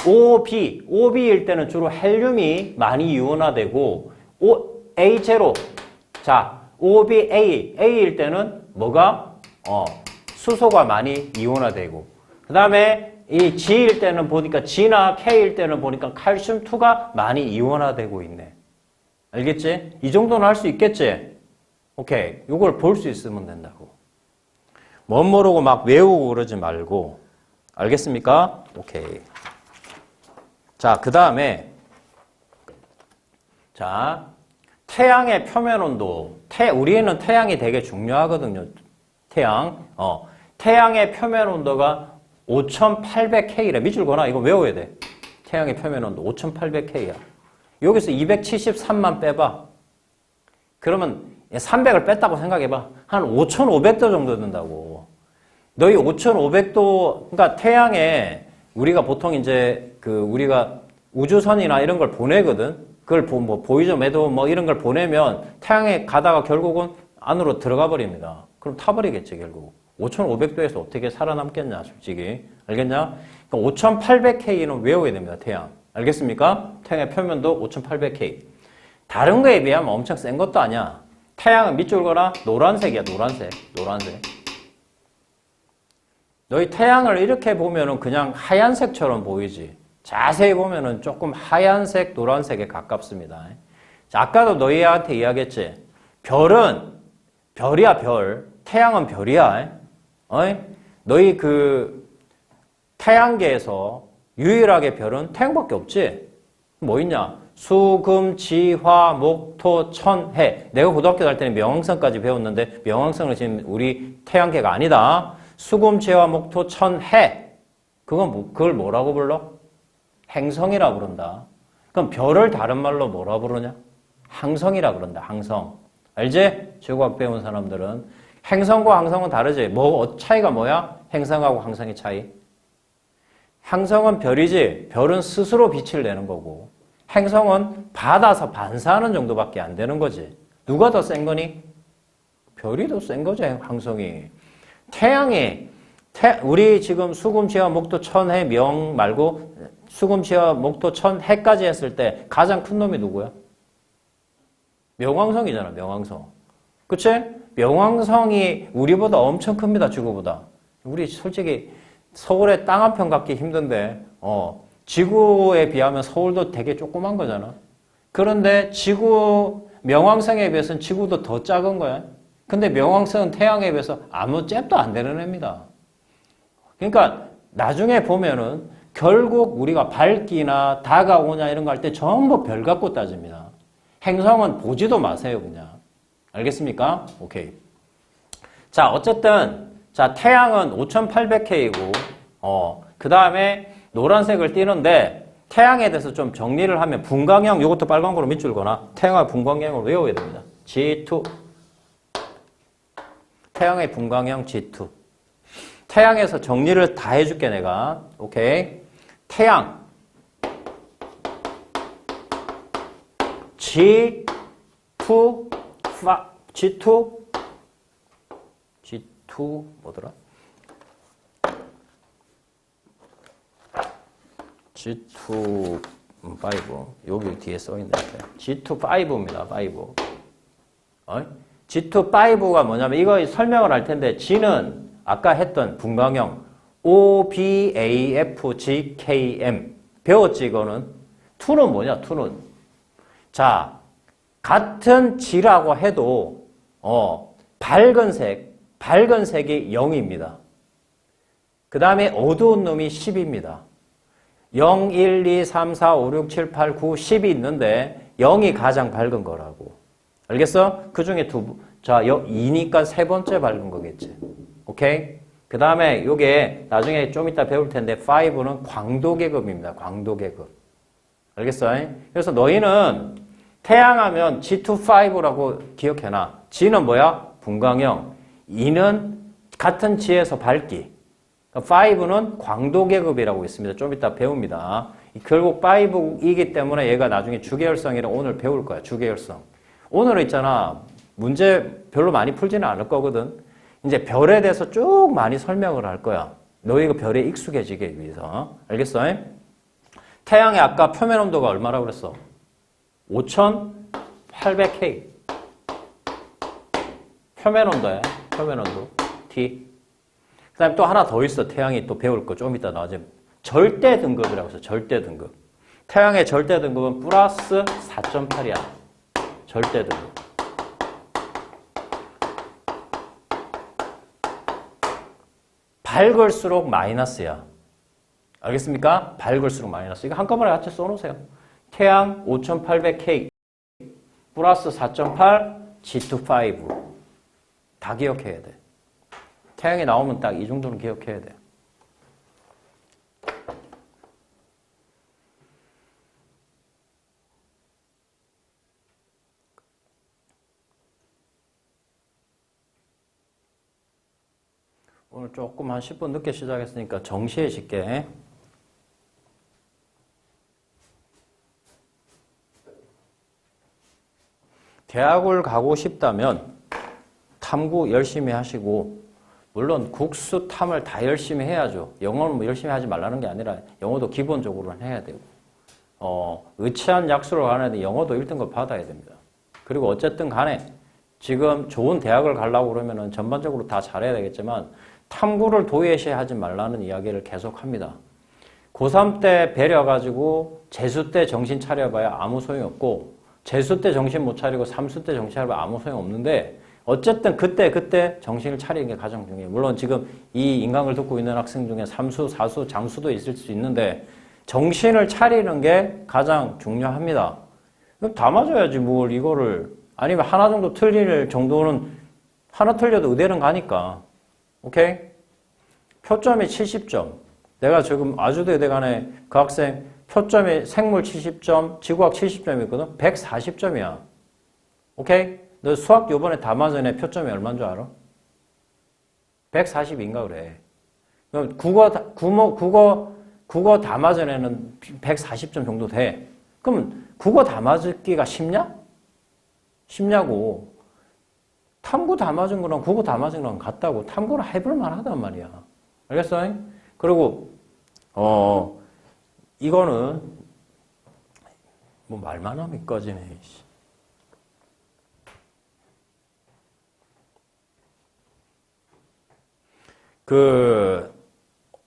OB일 때는 주로 헬륨이 많이 이온화되고 A0 자 A일 때는 뭐가? 수소가 많이 이온화되고 그 다음에 이 G일 때는 보니까 G나 K일 때는 보니까 칼슘2가 많이 이온화되고 있네. 알겠지? 이 정도는 할 수 있겠지? 오케이. 이걸 볼 수 있으면 된다고. 멋 모르고 막 외우고 그러지 말고. 알겠습니까? 오케이. 자, 그 다음에 자, 태양의 표면 온도. 우리는 태양이 되게 중요하거든요. 태양의 표면 온도가 5800K래. 밑줄 거나 이거 외워야 돼. 태양의 표면 온도 5800K야. 여기서 273만 빼봐. 그러면 300을 뺐다고 생각해봐. 한 5500도 정도 된다고. 너희 5500도, 그러니까 태양에 우리가 보통 이제 우리가 우주선이나 이런 걸 보내거든. 그걸 보이죠? 매도 이런 걸 보내면 태양에 가다가 결국은 안으로 들어가 버립니다. 그럼 타버리겠지, 결국. 5500도에서 어떻게 살아남겠냐, 솔직히. 알겠냐? 그러니까 5800K는 외워야 됩니다, 태양. 알겠습니까? 태양의 표면도 5800K. 다른 거에 비하면 엄청 센 것도 아니야. 태양은 밑줄 거라 노란색이야, 노란색. 너희 태양을 이렇게 보면은 그냥 하얀색처럼 보이지. 자세히 보면은 조금 하얀색, 노란색에 가깝습니다. 자, 아까도 너희한테 이야기했지. 별이야, 별. 태양은 별이야. 너희 태양계에서 유일하게 별은 태양밖에 없지? 뭐 있냐? 수, 금, 지, 화, 목, 토, 천, 해. 내가 고등학교 갈 때는 명왕성까지 배웠는데 명왕성은 지금 우리 태양계가 아니다. 수, 금, 지, 화, 목, 토, 천, 해. 그걸 뭐라고 불러? 행성이라 부른다. 그럼 별을 다른 말로 뭐라 부르냐? 항성이라 그런다. 항성. 알지? 지구과학 배운 사람들은. 행성과 항성은 다르지. 차이가 뭐야? 행성하고 항성의 차이. 항성은 별이지. 별은 스스로 빛을 내는 거고. 행성은 받아서 반사하는 정도밖에 안 되는 거지. 누가 더 센 거니? 별이 더 센 거지, 항성이. 태양이, 우리 지금 수금치와 목토 천해 명 말고 수금치와 목토 천해까지 했을 때 가장 큰 놈이 누구야? 명왕성이잖아, 명왕성. 그치? 명왕성이 우리보다 엄청 큽니다, 지구보다. 우리 솔직히 서울에 땅 한 편 갖기 힘든데, 지구에 비하면 서울도 되게 조그만 거잖아. 그런데 명왕성에 비해서는 지구도 더 작은 거야. 근데 명왕성은 태양에 비해서 아무 잽도 안 되는 애입니다. 그러니까 나중에 보면은 결국 우리가 밝기나 다가오냐 이런 거 할 때 전부 별 갖고 따집니다. 행성은 보지도 마세요, 그냥. 알겠습니까? 오케이. 자, 어쨌든, 태양은 5800K이고, 그 다음에 노란색을 띠는데, 태양에 대해서 좀 정리를 하면, 분광형, 이것도 빨간 거로 밑줄 거나, 태양의 분광형을 외워야 됩니다. G2. 태양의 분광형 G2. 태양에서 정리를 다 해줄게, 내가. 오케이. 태양. G2, 뭐더라? G2, 5. 여기 뒤에 써있네. G2, 5입니다, 5. G2, 5가 뭐냐면, 이거 설명을 할 텐데, G는 아까 했던 분광형, OBAFGKM. 배웠지, 이거는? 2는 뭐냐, 2는? 자, 같은 G라고 해도, 밝은 색이 0입니다. 그 다음에 어두운 놈이 10입니다. 0, 1, 2, 3, 4, 5, 6, 7, 8, 9, 10이 있는데 0이 가장 밝은 거라고. 알겠어? 그 중에 2니까 세 번째 밝은 거겠지. 오케이? 그 다음에 요게 나중에 좀 이따 배울 텐데 5는 광도계급입니다. 광도계급. 알겠어? 그래서 너희는 태양하면 G25라고 기억해놔. G는 뭐야? 분광형. 2는 같은 G에서 밝기. 5는 광도계급이라고 있습니다. 좀 이따 배웁니다. 결국 5이기 때문에 얘가 나중에 주계열성이라 오늘 배울 거야. 주계열성. 오늘은 있잖아. 문제 별로 많이 풀지는 않을 거거든. 이제 별에 대해서 쭉 많이 설명을 할 거야. 너희가 별에 익숙해지기 위해서. 알겠어? 태양의 아까 표면 온도가 얼마라고 그랬어? 5800K. 표면 온도야. 표면 온도. T. 그 다음에 또 하나 더 있어. 태양이 또 배울 거 좀 이따 나중에. 절대 등급이라고 해서 절대 등급. 태양의 절대 등급은 플러스 4.8이야. 절대 등급. 밝을수록 마이너스야. 알겠습니까? 밝을수록 마이너스. 이거 한꺼번에 같이 써놓으세요. 태양 5800K 플러스 4.8 G25. 다 기억해야 돼. 태양이 나오면 딱 이 정도는 기억해야 돼. 오늘 조금 한 10분 늦게 시작했으니까 정시해질게. 대학을 가고 싶다면 탐구 열심히 하시고, 물론 국수 탐을 다 열심히 해야죠. 영어는 뭐 열심히 하지 말라는 게 아니라 영어도 기본적으로는 해야 되고, 의치한 약수를 가는데 영어도 1등급 받아야 됩니다. 그리고 어쨌든 간에 지금 좋은 대학을 가려고 그러면은 전반적으로 다 잘해야 되겠지만 탐구를 도외시하지 말라는 이야기를 계속 합니다. 고3 때 배려가지고 재수 때 정신 차려봐야 아무 소용이 없고, 재수 때 정신 못 차리고 3수 때 정신 차려봐야 아무 소용 없는데, 어쨌든 그때 정신을 차리는 게 가장 중요해요. 물론 지금 이 인강을 듣고 있는 학생 중에 3수, 4수, 장수도 있을 수 있는데 정신을 차리는 게 가장 중요합니다. 그럼 다 맞아야지 뭘 이거를. 아니면 하나 정도 틀릴 정도는, 하나 틀려도 의대는 가니까. 오케이? 표점이 70점. 내가 지금 아주대 의대 간에 그 학생 표점이 생물 70점, 지구학 70점이거든? 140점이야. 오케이? 너 수학 요번에 다 맞은 애 표점이 얼마인 줄 알아? 140인가 그래. 그럼 국어 다 맞은 애는 140점 정도 돼. 그럼 국어 다 맞기가 쉽냐? 쉽냐고. 탐구 다 맞은 거랑 국어 다 맞은 거랑 같다고. 탐구를 해볼 만하단 말이야. 알겠어? 그리고 이거는 뭐 말만 하면 꺼지네.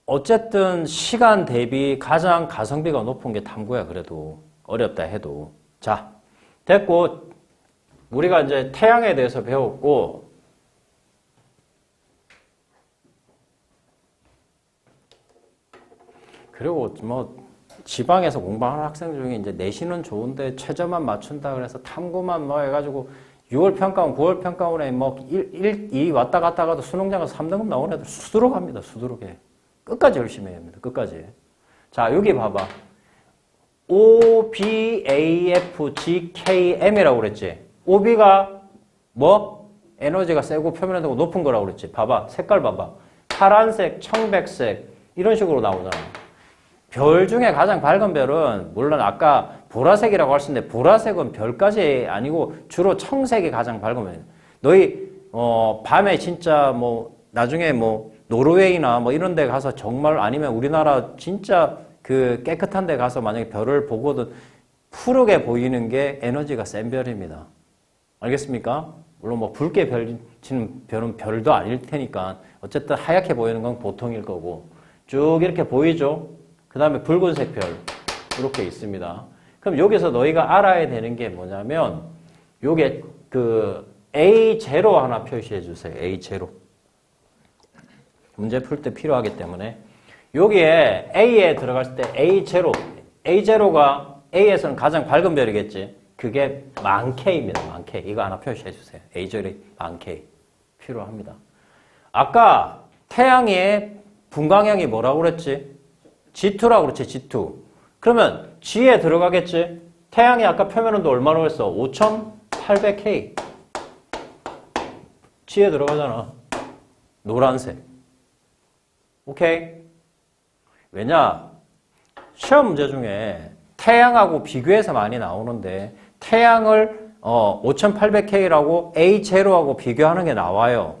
어쨌든 시간 대비 가장 가성비가 높은 게 탐구야. 그래도 어렵다 해도. 자, 됐고, 우리가 이제 태양에 대해서 배웠고, 그리고 뭐 지방에서 공부하는 학생 중에 이제 내신은 좋은데 최저만 맞춘다 그래서 탐구만 뭐 해가지고 6월 평가원, 9월 평가원에 뭐 2 왔다 갔다 가도 수능장 가서 3등급 나오는 애들 수두룩 합니다. 수두룩해. 끝까지 열심히 해야 합니다. 끝까지. 자, 여기 봐봐. O, B, A, F, G, K, M이라고 그랬지. OB가 뭐? 에너지가 세고 표면온도가 높은 거라고 그랬지. 봐봐. 색깔 봐봐. 파란색, 청백색 이런 식으로 나오잖아. 별 중에 가장 밝은 별은 물론 아까 보라색이라고 할 수 있는데 보라색은 별까지 아니고 주로 청색이 가장 밝은 별. 너희 밤에 진짜 뭐 나중에 뭐 노르웨이나 뭐 이런 데 가서 정말 아니면 우리나라 진짜 그 깨끗한 데 가서 만약에 별을 보거든 푸르게 보이는 게 에너지가 센 별입니다. 알겠습니까? 물론 뭐 붉게 비치는 별은 별도 아닐 테니까 어쨌든 하얗게 보이는 건 보통일 거고 쭉 이렇게 보이죠? 그 다음에 붉은색 별 이렇게 있습니다. 그럼 여기서 너희가 알아야 되는 게 뭐냐면 요게 그 A0 하나 표시해 주세요. A0. 문제 풀 때 필요하기 때문에 여기에 A에 들어갔을 때 A0가 A에서는 가장 밝은 별이겠지. 그게 만 K입니다. 만 K. 이거 하나 표시해 주세요. A0이 만 K. 필요합니다. 아까 태양의 분광량이 뭐라고 그랬지? G2라고 그랬지. G2. 그러면 G에 들어가겠지? 태양이 아까 표면온도 얼마로 했어? 5800K. G에 들어가잖아. 노란색. 오케이? 왜냐? 시험 문제 중에 태양하고 비교해서 많이 나오는데 태양을 5800K라고 A0하고 비교하는 게 나와요.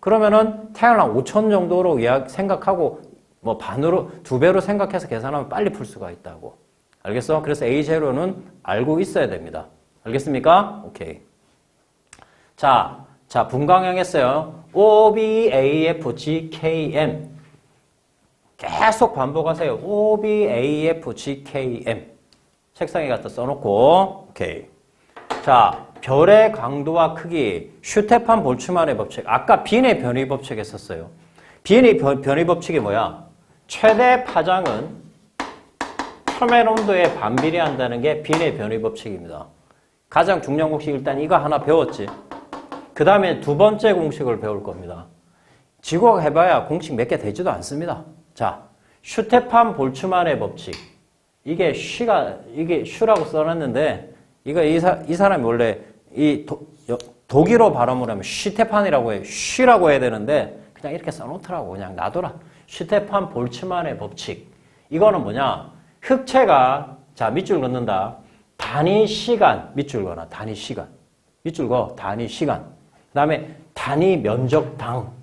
그러면은 태양을 한 5000 정도로 생각하고 뭐 반으로, 2배로 생각해서 계산하면 빨리 풀 수가 있다고. 알겠어? 그래서 A0는 알고 있어야 됩니다. 알겠습니까? 오케이. 자, 분광형 했어요. OBAFGKM. 계속 반복하세요. OBAFGKM. 책상에 갖다 써놓고, 오케이. 자, 별의 강도와 크기, 슈테판 볼츠만의 법칙. 아까 빈의 변위 법칙 했었어요. 빈의 변위 법칙이 뭐야? 최대 파장은 표면 온도에 반비례한다는 게 빈의 변위 법칙입니다. 가장 중요한 공식 일단 이거 하나 배웠지. 그 다음에 2번째 공식을 배울 겁니다. 지구과학 해봐야 공식 몇 개 되지도 않습니다. 자, 슈테판 볼츠만의 법칙. 이게 슈라고 써놨는데, 이 사람이 원래 독일어 발음을 하면 슈테판이라고 해. 슈라고 해야 되는데, 그냥 이렇게 써놓더라고. 그냥 놔둬라. 슈테판 볼츠만의 법칙. 이거는 뭐냐? 흑체가, 자, 밑줄 긋는다. 단위 시간, 밑줄 거나, 단위 시간. 밑줄 거, 단위 시간. 그 다음에 단위 면적당.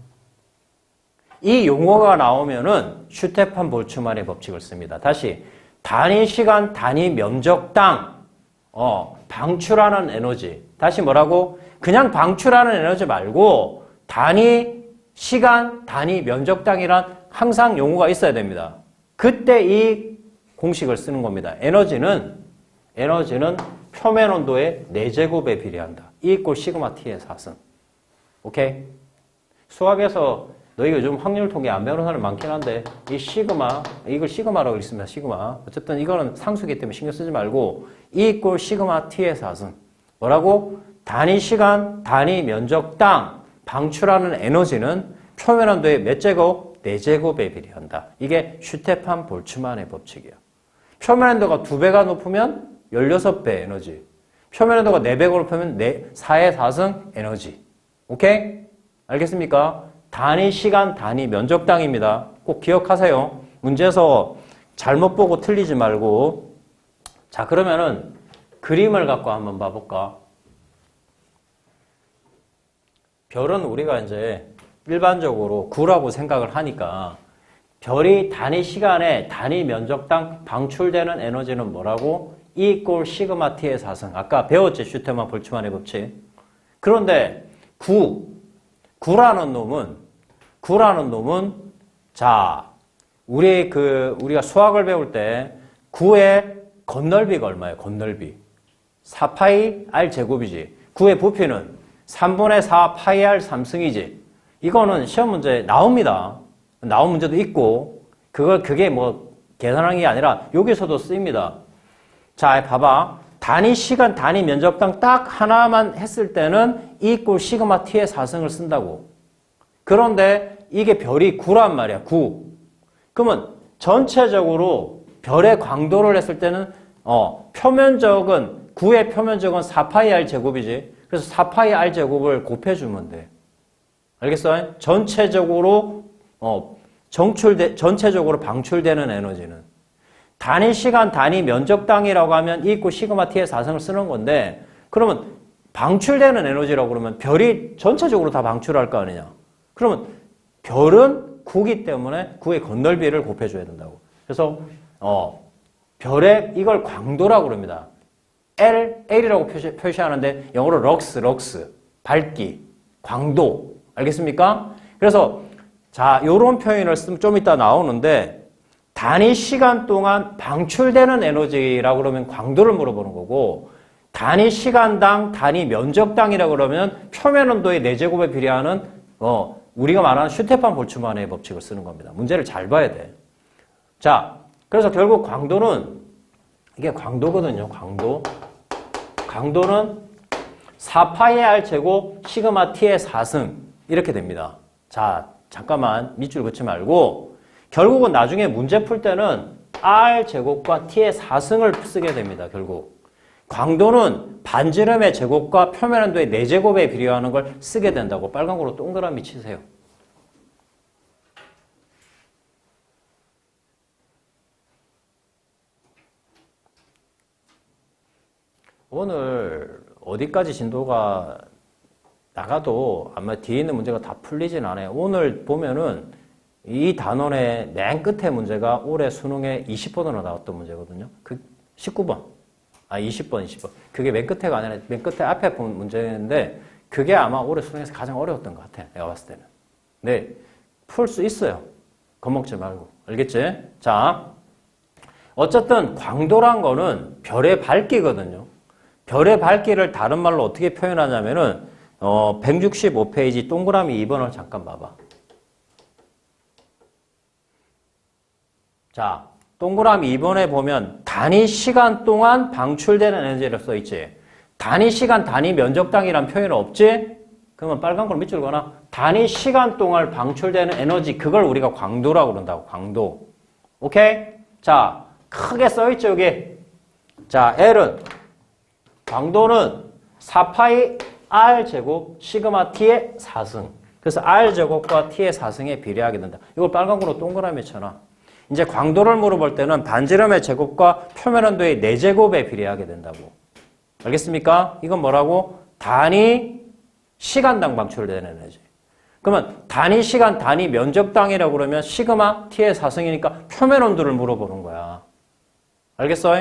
이 용어가 나오면은 슈테판 볼츠만의 법칙을 씁니다. 다시, 단위 시간, 단위 면적당. 방출하는 에너지. 다시 뭐라고? 그냥 방출하는 에너지 말고, 단위 시간, 단위 면적당이란 항상 용어가 있어야 됩니다. 그때 이 공식을 쓰는 겁니다. 에너지는 표면 온도의 4제곱에 비례한다. E = 시그마 T의 4승. 오케이? 수학에서 너희가 요즘 확률 통계 안 배우는 사람이 많긴 한데 이 시그마, 이걸 시그마라고 읽습니다. 시그마. 어쨌든 이거는 상수기 때문에 신경 쓰지 말고 E = 시그마 T의 4승. 뭐라고? 단위 시간, 단위 면적당 방출하는 에너지는 표면 온도의 몇 제곱? 4제곱에 비례한다. 이게 슈테판 볼츠만의 법칙이야. 표면 온도가 2배가 높으면 16배 에너지. 표면 온도가 4배가 높으면 4의 4승 에너지. 오케이? 알겠습니까? 단위 시간, 단위 면적당입니다. 꼭 기억하세요. 문제에서 잘못 보고 틀리지 말고. 자, 그러면은 그림을 갖고 한번 봐볼까? 별은 우리가 이제 일반적으로 구라고 생각을 하니까 별이 단위 시간에 단위 면적당 방출되는 에너지는 뭐라고? E = 시그마 T의 4승. 아까 배웠지? 슈테만 볼츠만의 법칙. 그런데 구라는 놈은 자, 우리가 수학을 배울 때 구의 건널비가 얼마예요? 건널비. 4파이 R 제곱이지. 구의 부피는 3분의 4 파이 R 3승이지. 이거는 시험 문제에 나옵니다. 나온 문제도 있고, 그게 뭐 계산하는 게 아니라 여기서도 쓰입니다. 자, 봐봐. 단위 시간, 단위 면적당 딱 하나만 했을 때는 E = 시그마 T의 4승을 쓴다고. 그런데 이게 별이 9란 말이야, 9. 그러면 전체적으로 별의 광도를 했을 때는, 표면적은, 9의 표면적은 4파이 R 제곱이지. 그래서 4파이 R 제곱을 곱해주면 돼. 알겠어? 전체적으로 방출되는 에너지는 단위 시간, 단위 면적당이라고 하면 E = 시그마 T의 4승을 쓰는 건데, 그러면 방출되는 에너지라고 그러면 별이 전체적으로 다 방출할 거 아니냐. 그러면 별은 9기 때문에 9의 건널비를 곱해줘야 된다고. 그래서 별의 이걸 광도라고 그럽니다. L이라고 표시하는데 영어로 럭스, 밝기, 광도. 알겠습니까? 그래서 자, 요런 표현을 쓰면 좀 이따 나오는데 단위 시간 동안 방출되는 에너지라고 그러면 광도를 물어보는 거고, 단위 시간당 단위 면적당이라고 그러면 표면 온도의 4제곱에 비례하는 우리가 말하는 슈테판 볼츠만의 법칙을 쓰는 겁니다. 문제를 잘 봐야 돼. 자, 그래서 결국 광도는 이게 광도거든요. 광도는 4파이 R 제곱 시그마 T의 4승 이렇게 됩니다. 자, 잠깐만 밑줄 긋지 말고 결국은 나중에 문제 풀 때는 R 제곱과 T의 4승을 쓰게 됩니다. 결국 광도는 반지름의 제곱과 표면 온도의 4제곱에 비례하는 걸 쓰게 된다고. 빨간 거로 동그라미 치세요. 오늘 어디까지 진도가 나가도 아마 뒤에 있는 문제가 다 풀리진 않아요. 오늘 보면은 이 단원의 맨 끝에 문제가 올해 수능에 20번으로 나왔던 문제거든요. 그 19번. 20번. 그게 맨 끝에가 아니라 맨 끝에 앞에 본 문제인데 그게 아마 올해 수능에서 가장 어려웠던 것 같아. 내가 봤을 때는. 네. 풀 수 있어요. 겁먹지 말고. 알겠지? 자. 어쨌든 광도란 거는 별의 밝기거든요. 별의 밝기를 다른 말로 어떻게 표현하냐면은 165페이지 동그라미 2번을 잠깐 봐봐. 자, 동그라미 2번에 보면 단위 시간 동안 방출되는 에너지를 써있지. 단위 시간, 단위 면적당이란 표현은 없지? 그러면 빨간 걸 밑줄 거나 단위 시간 동안 방출되는 에너지, 그걸 우리가 광도라고 그런다고. 광도. 오케이? 자, 크게 써있죠, 여기. 자, L은 광도는 4파이 R 제곱 시그마 T의 4승. 그래서 R 제곱과 T의 4승에 비례하게 된다. 이걸 빨간 거로 동그라미 쳐놔. 이제 광도를 물어볼 때는 반지름의 제곱과 표면 온도의 4제곱에 비례하게 된다고. 알겠습니까? 이건 뭐라고? 단위 시간당 방출되는 에너지. 그러면 단위 시간, 단위 면적당이라고 그러면 시그마 T의 4승이니까 표면 온도를 물어보는 거야. 알겠어?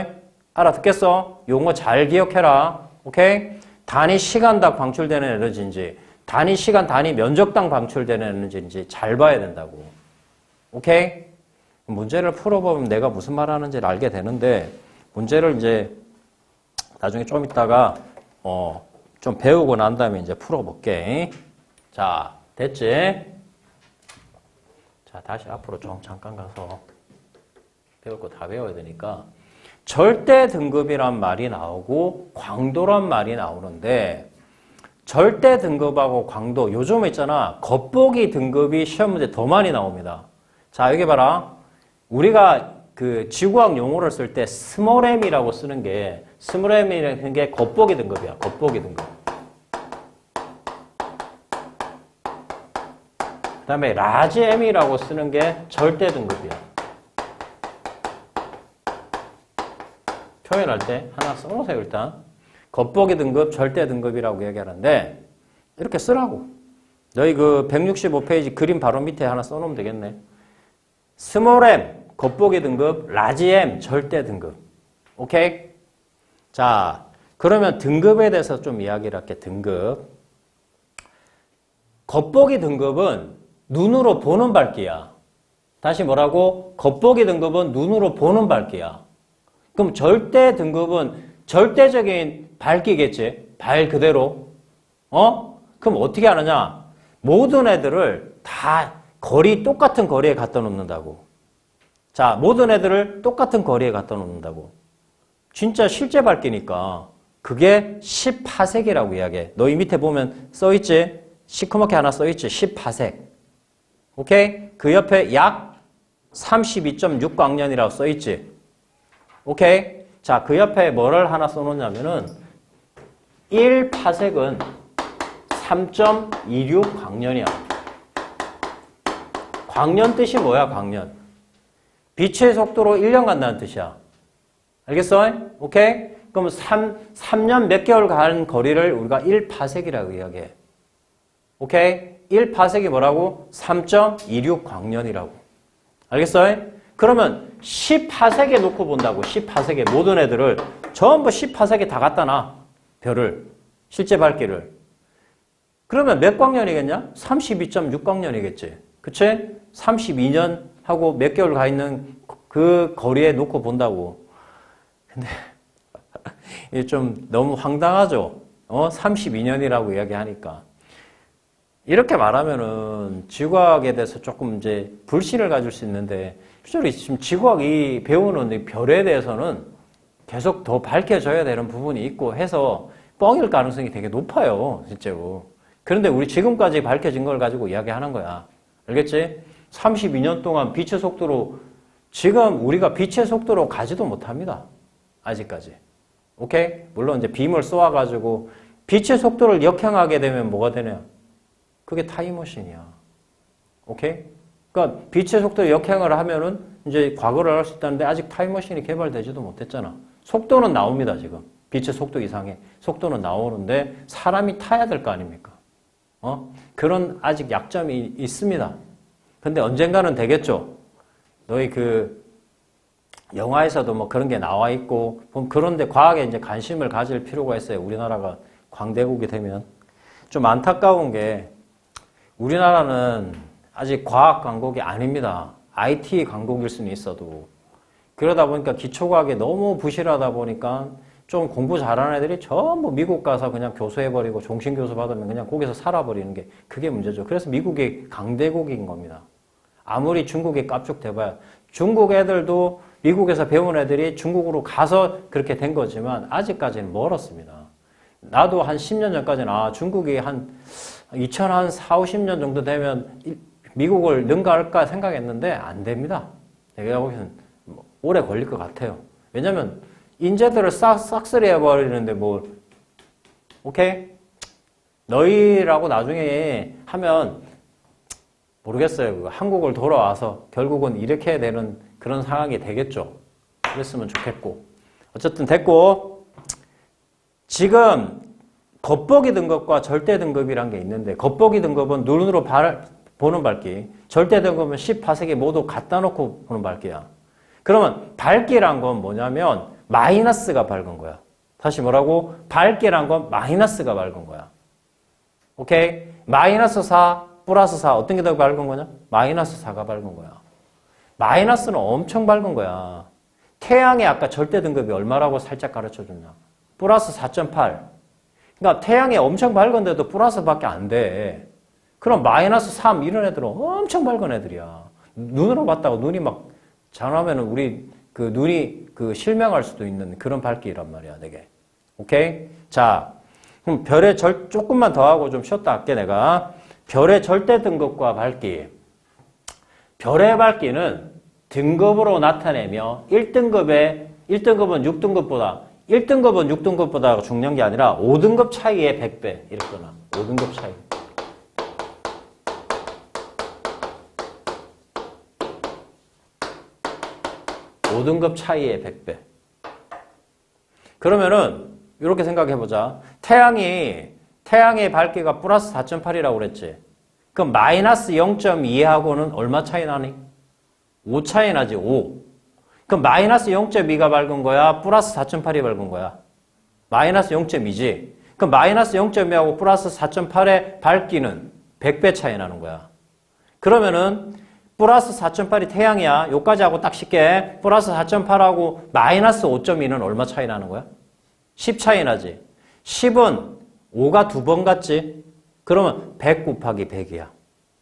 알아듣겠어? 용어 잘 기억해라. 오케이? 단위 시간당 방출되는 에너지인지 단위 시간, 단위 면적당 방출되는 에너지인지 잘 봐야 된다고. 오케이? 문제를 풀어보면 내가 무슨 말 하는지를 알게 되는데 문제를 이제 나중에 좀 이따가 좀 배우고 난 다음에 이제 풀어볼게. 자, 됐지? 자, 다시 앞으로 좀 잠깐 가서 배울 거 다 배워야 되니까 절대 등급이란 말이 나오고 광도란 말이 나오는데 절대 등급하고 광도 요즘 있잖아. 겉보기 등급이 시험 문제 더 많이 나옵니다. 자, 여기 봐라. 우리가 그 지구학 용어를 쓸 때 스몰 m이라고 쓰는 게 스몰 m이라는 게 겉보기 등급이야. 겉보기 등급. 그 다음에 라지 m이라고 쓰는 게 절대 등급이야. 표현할 때 하나 써놓으세요. 일단 겉보기 등급, 절대 등급이라고 얘기하는데 이렇게 쓰라고. 너희 그 165페이지 그림 바로 밑에 하나 써놓으면 되겠네. 스몰 m 겉보기 등급, 라지 m 절대 등급. 오케이? 자, 그러면 등급에 대해서 좀 이야기를 할게. 등급. 겉보기 등급은 눈으로 보는 밝기야. 다시 뭐라고? 겉보기 등급은 눈으로 보는 밝기야. 그럼 절대 등급은 절대적인 밝기겠지? 발 그대로. 그럼 어떻게 하느냐? 모든 애들을 다 똑같은 거리에 갖다 놓는다고. 자, 모든 애들을 똑같은 거리에 갖다 놓는다고. 진짜 실제 밝기니까 그게 10파섹이라고 이야기해. 너희 밑에 보면 써있지? 시커멓게 하나 써있지? 10파섹. 오케이? 그 옆에 약 32.6광년이라고 써있지? 오케이? 자, 그 옆에 뭐를 하나 써놓냐면은 1파섹은 3.26광년이야. 광년 뜻이 뭐야, 광년? 빛의 속도로 1년 간다는 뜻이야. 알겠어? 오케이? 그럼 3년 몇 개월 가는 거리를 우리가 1파섹이라고 이야기해. 오케이? 1파섹이 뭐라고? 3.26광년이라고. 알겠어? 그러면 10파섹에 놓고 본다고. 10파섹에 모든 애들을 전부 10파섹에 다 갖다 놔. 별을. 실제 밝기를. 그러면 몇 광년이겠냐? 32.6광년이겠지. 그치? 32년 하고 몇 개월 가 있는 그 거리에 놓고 본다고. 근데 이게 좀 너무 황당하죠? 32년이라고 이야기하니까. 이렇게 말하면은 지구학에 대해서 조금 이제 불신을 가질 수 있는데 실제로 지금 지구학이 배우는 이 별에 대해서는 계속 더 밝혀져야 되는 부분이 있고 해서 뻥일 가능성이 되게 높아요, 실제로. 그런데 우리 지금까지 밝혀진 걸 가지고 이야기하는 거야. 알겠지? 32년 동안 빛의 속도로 지금 우리가 빛의 속도로 가지도 못합니다. 아직까지. 오케이? 물론 이제 빔을 쏘아가지고 빛의 속도를 역행하게 되면 뭐가 되냐? 그게 타임머신이야. 오케이? 그러니까 빛의 속도를 역행을 하면은 이제 과거를 알 수 있다는데 아직 타임머신이 개발되지도 못했잖아. 속도는 나옵니다, 지금. 빛의 속도 이상의 속도는 나오는데 사람이 타야 될 거 아닙니까? 그런 아직 약점이 있습니다. 근데 언젠가는 되겠죠. 너희 그 영화에서도 뭐 그런 게 나와 있고, 그런데 과학에 이제 관심을 가질 필요가 있어요. 우리나라가 광대국이 되면. 좀 안타까운 게 우리나라는 아직 과학 강국이 아닙니다. IT 강국일 수는 있어도. 그러다 보니까 기초과학이 너무 부실하다 보니까 좀 공부 잘하는 애들이 전부 미국 가서 그냥 교수해버리고 종신교수 받으면 그냥 거기서 살아버리는 게 그게 문제죠. 그래서 미국이 강대국인 겁니다. 아무리 중국이 깝죽대봐야 중국 애들도 미국에서 배운 애들이 중국으로 가서 그렇게 된 거지만 아직까지는 멀었습니다. 나도 한 10년 전까지는 중국이 한 2004, 50년 정도 되면 미국을 능가할까 생각했는데 안 됩니다. 내가 보기에는 오래 걸릴 것 같아요. 왜냐면 인재들을 싹쓸이 해버리는데 뭐 오케이? 너희라고 나중에 하면 모르겠어요. 한국을 돌아와서 결국은 이렇게 되는 그런 상황이 되겠죠. 그랬으면 좋겠고. 어쨌든 됐고, 지금 겉보기 등급과 절대 등급이란 게 있는데, 겉보기 등급은 눈으로 보는 밝기, 절대 등급은 10파세기 모두 갖다 놓고 보는 밝기야. 그러면 밝기란 건 뭐냐면 마이너스가 밝은 거야. 다시 뭐라고? 밝기란 건 마이너스가 밝은 거야. 오케이? 마이너스 4, 플러스 4 어떤 게 더 밝은 거냐? 마이너스 4가 밝은 거야. 마이너스는 엄청 밝은 거야. 태양의 아까 절대 등급이 얼마라고 살짝 가르쳐줬냐? 플러스 4.8. 그러니까 태양이 엄청 밝은데도 플러스밖에 안 돼. 그럼 마이너스 3 이런 애들은 엄청 밝은 애들이야. 눈으로 봤다고 눈이 막 장하면은 우리 그 눈이 그 실명할 수도 있는 그런 밝기란 말이야, 되게. 오케이? 자, 그럼 별의 조금만 더 하고 좀 쉬었다 할게, 내가. 별의 절대 등급과 밝기. 별의 밝기는 등급으로 나타내며 1등급은 6등급보다 중요한 게 아니라 5등급 차이의 100배. 이랬구나. 5등급 차이. (5등급) 차이의 100배. 그러면은 이렇게 생각해보자. 태양의 밝기가 플러스 4.8이라고 그랬지. 그럼 마이너스 0.2하고는 얼마 차이 나니? 5 차이 나지, 5. 그럼 마이너스 0.2가 밝은 거야? 플러스 4.8이 밝은 거야? 마이너스 0.2지. 그럼 마이너스 0.2하고 플러스 4.8의 밝기는 100배 차이 나는 거야. 그러면은 플러스 4.8이 태양이야. 요까지 하고 딱 쉽게 플러스 4.8하고 마이너스 5.2는 얼마 차이 나는 거야? 10 차이 나지. 10은 5가 2번 같지? 그러면 100 곱하기 100이야.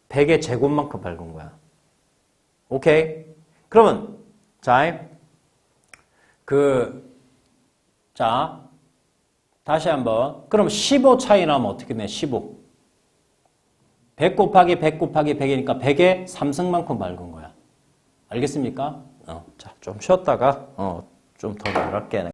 100의 제곱만큼 밝은 거야. 오케이? 그러면 자, 다시 한번. 그럼 15 차이 나면 어떻게 돼? 15. 100 곱하기 100 곱하기 100이니까 100의 3승만큼 밝은 거야. 알겠습니까? 자, 좀 쉬었다가 좀 더 말할게.